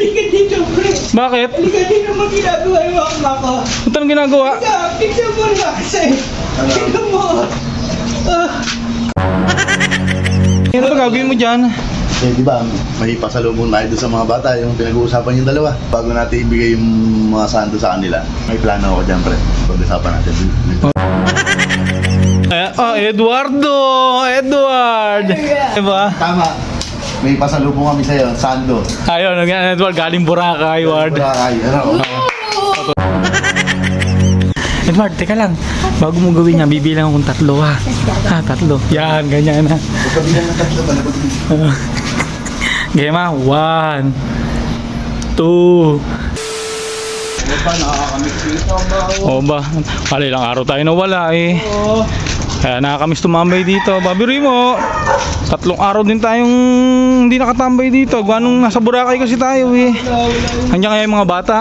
Halika dito, pre. Bakit? Halika dito mo ginagawa yung akla ko. Ito ang ginagawa? Tignan mo na kasi. Tignan mo. Ano ba gagawin mo dyan? Eh, di ba, may pasalubong tayo doon sa mga bata, yung pinag-uusapan yung dalawa. Bago natin ibigay yung mga santo sa kanila, may plano ako dyan, pre. Pag-usapan natin. Eduardo! Edward! Diba? Tama. May pasalubong kami sa'yo, sando. Ayun, Edward, galing Boracay, Edward. Ay, ano? Edward, teka lang. Bago mo gawin yan, bibilang akong tatlo ha. Ha, tatlo. Yan, ganyan ha. Pagkabilang ng tatlo pala. Game ha. 1, 2. Ano ba, nakakamiss dito ba? O ba? Pala ilang araw tayo nawala eh. Oo. Kaya nakakamiss tumambay dito. Babiri mo. 3 araw din tayong hindi nakatambay dito. Ganong nasa Boracay kasi tayo eh. Nandiyan kaya yung mga bata.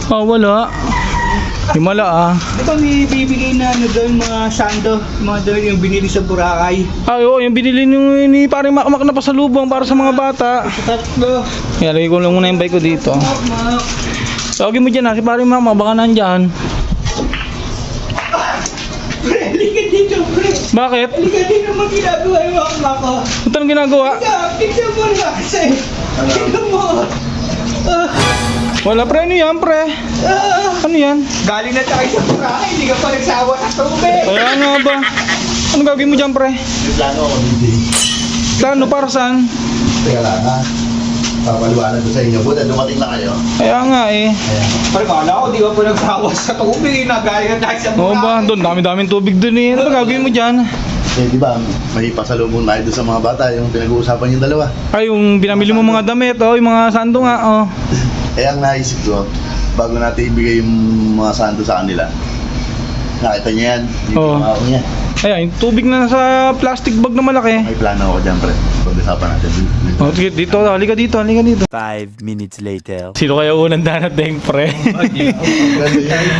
Oh, wala. Himala ah. Ito may bibigay na ano doon, mga sando. Mga doon yung binili sa Boracay. Ay, oo, yung binili ni pare Makmak na pasalubong para sa mga bata. Sa tatlo. Kaya lagay ko lang muna yung bike ko dito. Mak. Tawagin mo dyan ha, si pare Makmak, baka nandyan. Pre, halika dito, pre. Bakit? Halika dito mo ginagawa yung akla ko. Ito ang ginagawa? Tignan mo na kasi. Tignan mo. Wala pre, ano yan pre? Ano yan? Galing na tayo sa Boracay, hindi ka pa nagsawa sa tubig. Kaya nga ba? Ano gagawin mo dyan pre? May plano ako, hindi. Plano para saan? Teka lang, ha? Papaliwanag ko sa inyo. Buta, dumating na kayo. Kaya nga eh. Ayan. Pero kala ko, di ka pa nagsawa sa tubig. Galing na tayo sa Oo Boracay. ba? Doon, dami-daming tubig doon eh. Ano ba gagawin mo dyan? Eh, di ba, may pasalubong tayo doon sa mga bata, yung pinag-uusapan yung dalawa. Ay, yung binamili mo mga damit, oh, yung mga sando nga, oh. Kaya ang naisip ko, bago natin ibigay yung mga santo sa kanila, nakita niya yan, yung Oo. mga niya. Ayan, yung tubig na nasa plastic bag na malaki. May plano ako dyan, pre. Pag-usapan natin. Oh, sige, dito, halika dito, halika dito. 5 minutes later. Sino kaya unang darating, pre?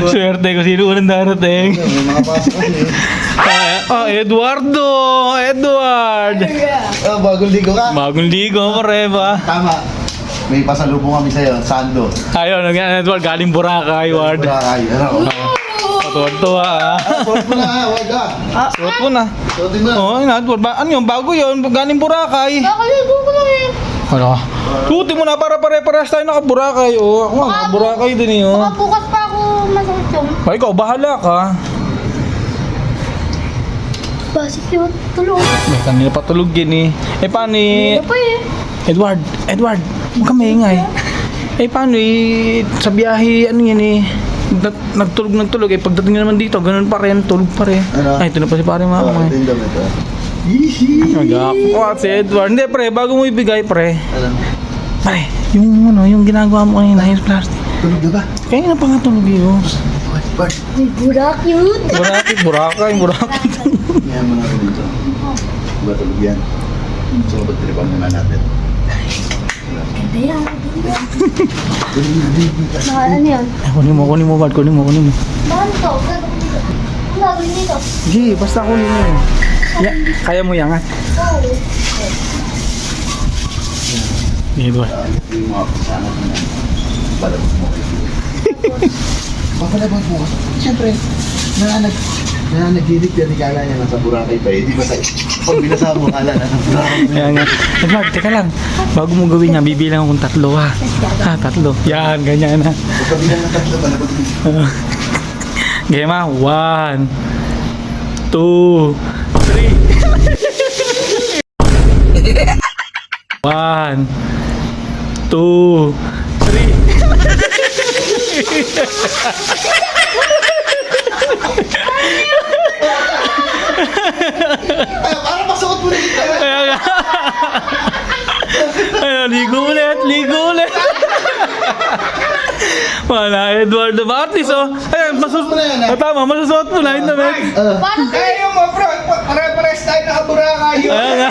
Swerte ko, sino unang darating? May mga pasok kasi. Eduardo! Edward! Oh, bagong ligo ka? Bagong ligo, pre ba? Tama. May pasalubong kami sa'yo, sando. Ayun, Edward, galing Boracay, Edward. Ay, ano? Tuwa-tuwa ah. Suot mo na ha, huwag ka. Suot mo na. Suotin mo na. Oo, Edward, ano yun? Bago yun, galing Boracay. Nakaligo ko lang eh. Ano? Suotin mo na para pare-parehas tayo naka-Boracay. Oh, ako nga, naka-Boracay din eh. Oh. Baka bukas pa ako masakit yung Ay, ikaw, bahala ka. basic yung tulog. May kanina patulog yun eh. Eh, paano eh? Ano pa eh? Edward, huwag ka maingay. Eh, paano eh? Sa biyahe, ano yan eh? Nagtulog eh. Pagdating naman dito, ganun pa rin, tulog pa rin. Ano? Ay, ito na pa si pare Mama. Oh, ito yung damit, ha? Yihi! Nag-aquat si Edward. Hindi, pre, bago mo ibigay, pre. Ano? Pre, yung ginagawa mo kanina, yung plastic. Tulog na ba? Kaya na pa nga tulog yun. Bart, May burak yun. Burakay. ngayon mo na rin dito. Diba tulog yan? So, pagtiripan muna natin. Ganda yan. Ano yan? Kunin mo, Bart, kunin mo. Bakit ito? Ang gagawin dito? Sige, basta kunin mo yun. Kaya mo yan, ha? Oo. Edward. Yung mga kasama mo na. Balabot mo. Papalabot mo. Siyempre, nananaginip yan. Ikala niya nasa Boracay pa eh. Di ba tayo? Pag binasa mo, kala nasa Boracay. Kaya nga. Edward, teka lang. Bago mo gawin yan, bibilang akong tatlo, ha? Ha, tatlo. Yan, ganyan, ha? Pagkabilang ng tatlo, balabot mo. Game ha? 1, 2, 3. 1, 2, Para masuot mo rin ito. Kaya nga. Ayun, ligo ulit. Wala, Edward ba? At least, oh. Ayan, masusuot mo na. Tama, masusuot mo na yung damit. Parang Eh, yung mga bro, pare-pares tayo naka-Boracay. Kaya nga.